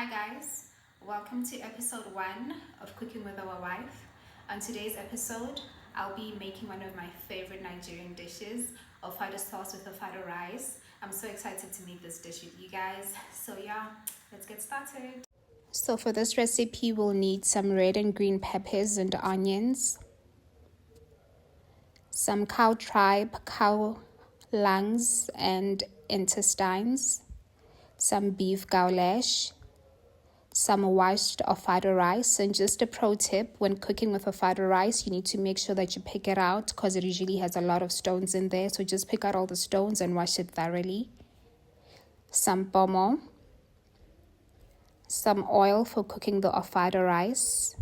Hi guys, welcome to episode 1 of Cooking with Our Wife. On today's episode, I'll be making one of my favorite Nigerian dishes, Ofada Sauce with Ofada rice. I'm so excited to make this dish with you guys. So yeah, let's get started. So for this recipe, we'll need some red and green peppers and onions, some cow tripe, cow lungs and intestines, some beef goulash, some washed Ofada rice. And just a pro tip, when cooking with Ofada rice, you need to make sure that you pick it out because it usually has a lot of stones in there. So just pick out all the stones and wash it thoroughly. Some pomo, some oil for cooking the Ofada rice,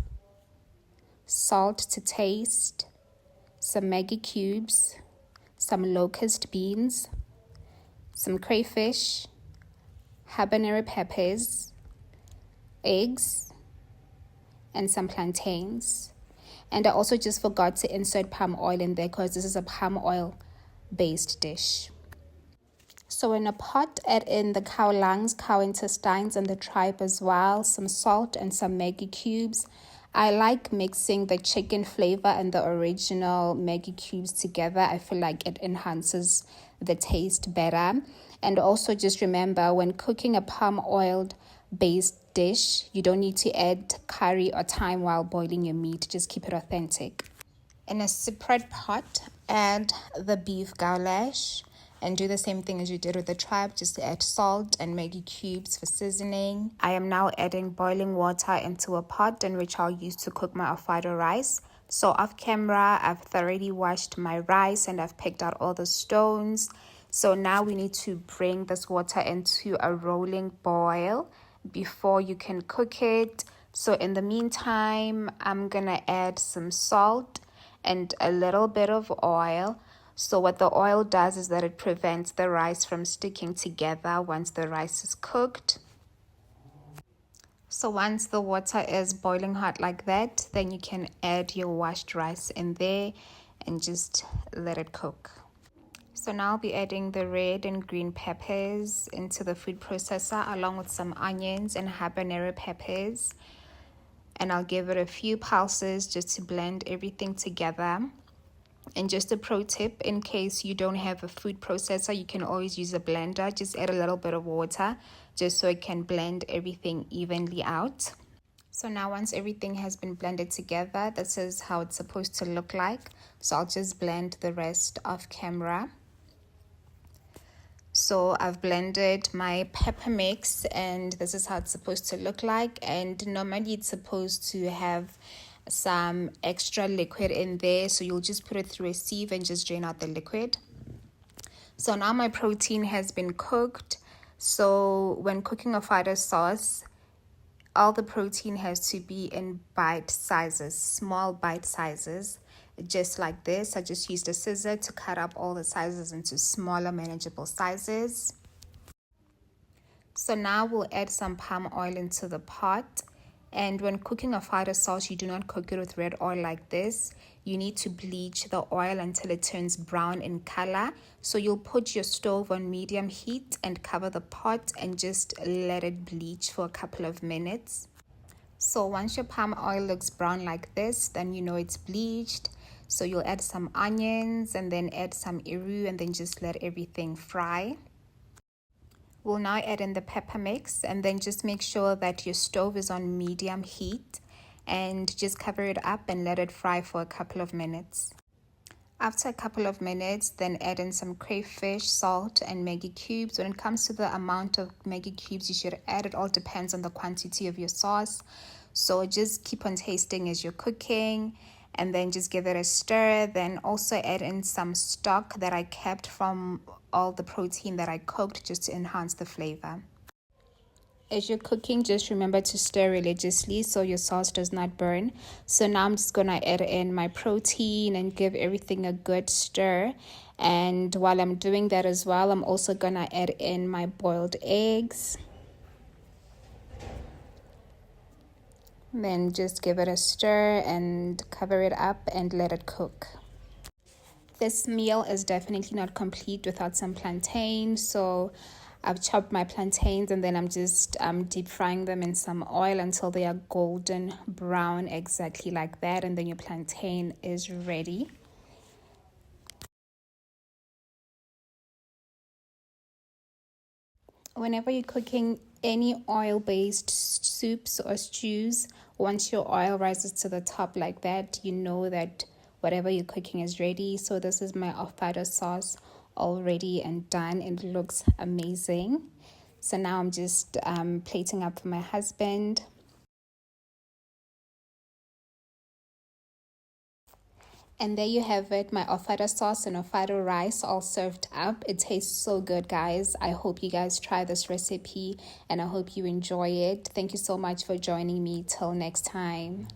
salt to taste, some Maggi cubes, some locust beans, some crayfish, habanero peppers, eggs, and some plantains. And I also just forgot to insert palm oil in there because this is a palm oil based dish. So in a pot, add in the cow lungs, cow intestines, and the tripe as well, some salt and some Maggi cubes. I like mixing the chicken flavor and the original Maggi cubes together. I feel like it enhances the taste better. And also just remember, when cooking a palm oil based dish, you don't need to add curry or thyme while boiling your meat. Just keep it authentic. In a separate pot, add the beef goulash and do the same thing as you did with the tripe. Just add salt and Maggi cubes for seasoning. I am now adding boiling water into a pot in which I'll use to cook my Ofada rice. So off camera, I've thoroughly washed my rice and I've picked out all the stones. So now we need to bring this water into a rolling boil before you can cook it. So in the meantime, I'm gonna add some salt and a little bit of oil. So what the oil does is that it prevents the rice from sticking together once the rice is cooked. So once the water is boiling hot like that, then you can add your washed rice in there and just let it cook. So now I'll be adding the red and green peppers into the food processor along with some onions and habanero peppers. And I'll give it a few pulses just to blend everything together. And just a pro tip, in case you don't have a food processor, you can always use a blender. Just add a little bit of water just so it can blend everything evenly out. So now once everything has been blended together, this is how it's supposed to look like. So I'll just blend the rest off camera. So I've blended my pepper mix and this is how it's supposed to look like. And normally it's supposed to have some extra liquid in there, so you'll just put it through a sieve and just drain out the liquid. So now my protein has been cooked. So when cooking Ofada sauce, all the protein has to be in bite sizes, small bite sizes, just like this. I just used a scissor to cut up all the sizes into smaller manageable sizes. So now we'll add some palm oil into the pot. And when cooking Ofada sauce, you do not cook it with red oil like this. You need to bleach the oil until it turns brown in color. So you'll put your stove on medium heat and cover the pot and just let it bleach for a couple of minutes. So once your palm oil looks brown like this, then you know it's bleached. So you'll add some onions and then add some iru and then just let everything fry. We'll now add in the pepper mix and then just make sure that your stove is on medium heat and just cover it up and let it fry for a couple of minutes. After a couple of minutes, then add in some crayfish, salt, and Maggi cubes. When it comes to the amount of Maggi cubes you should add, it all depends on the quantity of your sauce. So just keep on tasting as you're cooking and then just give it a stir. Then also add in some stock that I kept from all the protein that I cooked just to enhance the flavor. As you're cooking, just remember to stir religiously so your sauce does not burn. So now I'm just gonna add in my protein and give everything a good stir. And while I'm doing that as well, I'm also gonna add in my boiled eggs. Then just give it a stir and cover it up and let it cook. This meal is definitely not complete without some plantain, so I've chopped my plantains, and then I'm just deep frying them in some oil until they are golden brown, exactly like that. And then your plantain is ready. Whenever you're cooking any oil-based soups or stews, once your oil rises to the top like that, you know that whatever you're cooking is ready. So this is my Ofada sauce all ready and done. It looks amazing. So now I'm just plating up for my husband. And there you have it, my Ofada sauce and Ofada rice all served up. It tastes so good, guys. I hope you guys try this recipe and I hope you enjoy it. Thank you so much for joining me. Till next time.